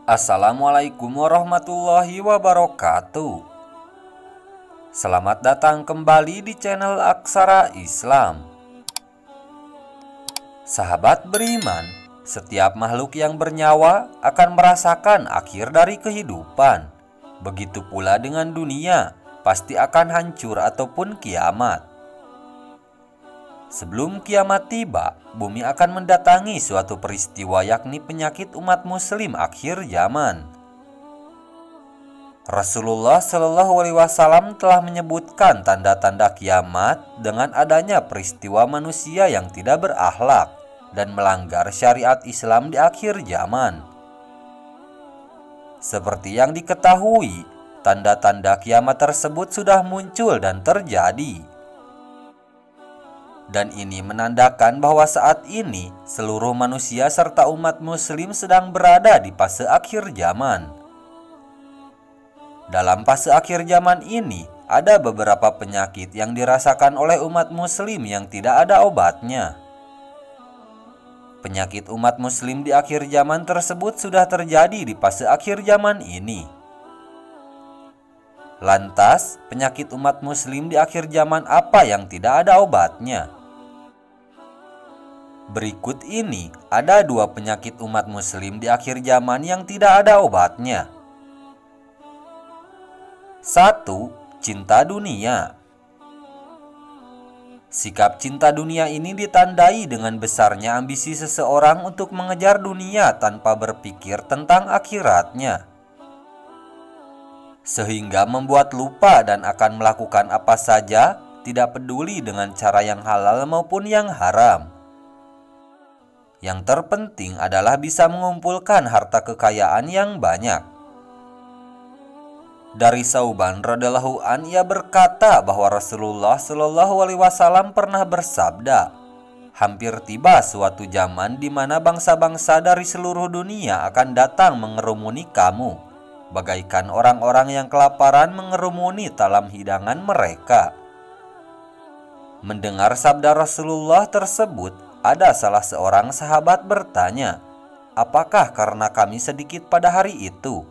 Assalamualaikum warahmatullahi wabarakatuh. Selamat datang kembali di channel Aksara Islam. Sahabat beriman, setiap makhluk yang bernyawa akan merasakan akhir dari kehidupan. Begitu pula dengan dunia, pasti akan hancur ataupun kiamat. Sebelum kiamat tiba, bumi akan mendatangi suatu peristiwa, yakni penyakit umat muslim akhir zaman. Rasulullah Shallallahu Alaihi Wasallam telah menyebutkan tanda-tanda kiamat dengan adanya peristiwa manusia yang tidak berakhlak dan melanggar syariat Islam di akhir zaman. Seperti yang diketahui, tanda-tanda kiamat tersebut sudah muncul dan terjadi. Dan ini menandakan bahwa saat ini seluruh manusia serta umat muslim sedang berada di fase akhir zaman. Dalam fase akhir zaman ini, ada beberapa penyakit yang dirasakan oleh umat muslim yang tidak ada obatnya. Penyakit umat muslim di akhir zaman tersebut sudah terjadi di fase akhir zaman ini. Lantas, penyakit umat muslim di akhir zaman apa yang tidak ada obatnya? Berikut ini ada dua penyakit umat muslim di akhir zaman yang tidak ada obatnya. 1. Cinta dunia. Sikap cinta dunia ini ditandai dengan besarnya ambisi seseorang untuk mengejar dunia tanpa berpikir tentang akhiratnya, sehingga membuat lupa dan akan melakukan apa saja, tidak peduli dengan cara yang halal maupun yang haram. Yang terpenting adalah bisa mengumpulkan harta kekayaan yang banyak. Dari Sauban radhiyallahu an, ia berkata bahwa Rasulullah Shallallahu Alaihi Wasallam pernah bersabda, hampir tiba suatu zaman di mana bangsa-bangsa dari seluruh dunia akan datang mengerumuni kamu, bagaikan orang-orang yang kelaparan mengerumuni talam hidangan mereka. Mendengar sabda Rasulullah tersebut, ada salah seorang sahabat bertanya, apakah karena kami sedikit pada hari itu?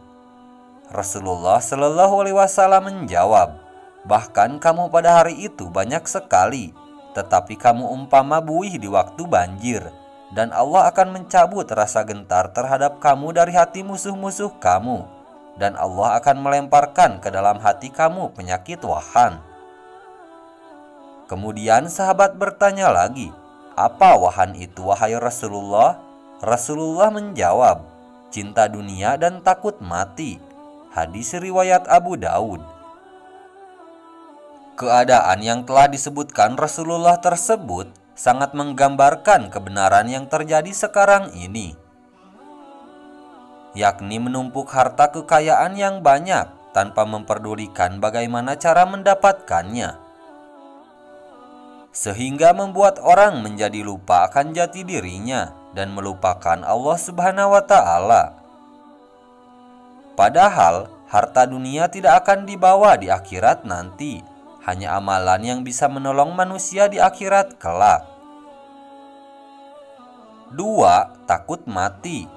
Rasulullah Shallallahu Alaihi Wasallam menjawab, bahkan kamu pada hari itu banyak sekali, tetapi kamu umpama buih di waktu banjir, dan Allah akan mencabut rasa gentar terhadap kamu dari hati musuh-musuh kamu, dan Allah akan melemparkan ke dalam hati kamu penyakit wahan. Kemudian sahabat bertanya lagi, apa wahan itu wahai Rasulullah? Rasulullah menjawab, cinta dunia dan takut mati. Hadis riwayat Abu Daud. Keadaan yang telah disebutkan Rasulullah tersebut sangat menggambarkan kebenaran yang terjadi sekarang ini, yakni menumpuk harta kekayaan yang banyak tanpa memperdulikan bagaimana cara mendapatkannya, sehingga membuat orang menjadi lupa akan jati dirinya dan melupakan Allah Subhanahu wa Ta'ala. Padahal harta dunia tidak akan dibawa di akhirat nanti, hanya amalan yang bisa menolong manusia di akhirat kelak. 2. Takut mati.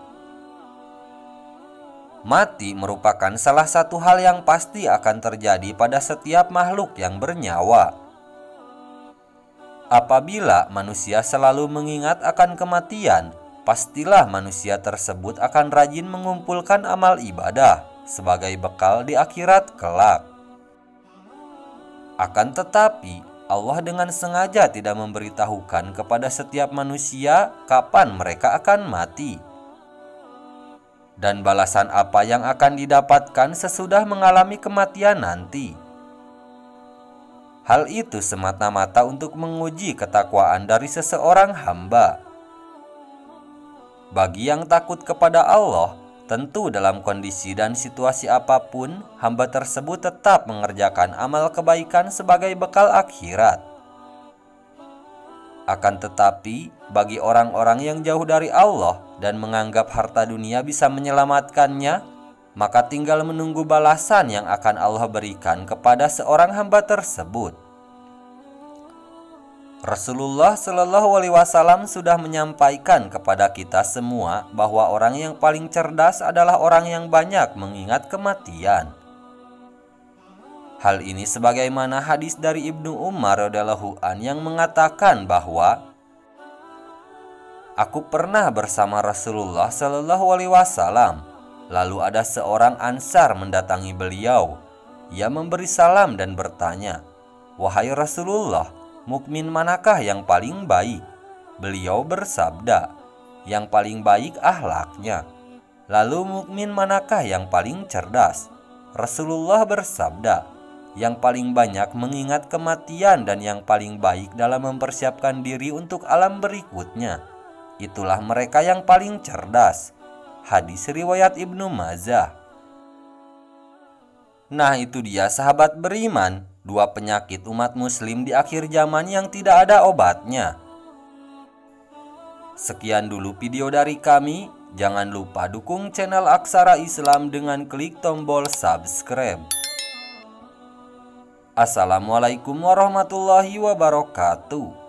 Mati merupakan salah satu hal yang pasti akan terjadi pada setiap makhluk yang bernyawa. Apabila manusia selalu mengingat akan kematian, pastilah manusia tersebut akan rajin mengumpulkan amal ibadah sebagai bekal di akhirat kelak. Akan tetapi, Allah dengan sengaja tidak memberitahukan kepada setiap manusia kapan mereka akan mati, dan balasan apa yang akan didapatkan sesudah mengalami kematian nanti. Hal itu semata-mata untuk menguji ketakwaan dari seseorang hamba. Bagi yang takut kepada Allah, tentu dalam kondisi dan situasi apapun, hamba tersebut tetap mengerjakan amal kebaikan sebagai bekal akhirat. Akan tetapi, bagi orang-orang yang jauh dari Allah dan menganggap harta dunia bisa menyelamatkannya, maka tinggal menunggu balasan yang akan Allah berikan kepada seorang hamba tersebut. Rasulullah Shallallahu Alaihi Wasallam sudah menyampaikan kepada kita semua bahwa orang yang paling cerdas adalah orang yang banyak mengingat kematian. Hal ini sebagaimana hadis dari Ibnu Umar radhiyallahu an yang mengatakan bahwa aku pernah bersama Rasulullah Shallallahu Alaihi Wasallam. Lalu ada seorang Ansar mendatangi beliau. Ia memberi salam dan bertanya, "Wahai Rasulullah, mukmin manakah yang paling baik?" Beliau bersabda, "Yang paling baik akhlaknya." "Lalu mukmin manakah yang paling cerdas?" Rasulullah bersabda, "Yang paling banyak mengingat kematian dan yang paling baik dalam mempersiapkan diri untuk alam berikutnya. Itulah mereka yang paling cerdas." Hadis riwayat Ibnu Majah. Nah, itu dia sahabat beriman, dua penyakit umat muslim di akhir zaman yang tidak ada obatnya. Sekian dulu video dari kami. Jangan lupa dukung channel Aksara Islam dengan klik tombol subscribe. Assalamualaikum warahmatullahi wabarakatuh.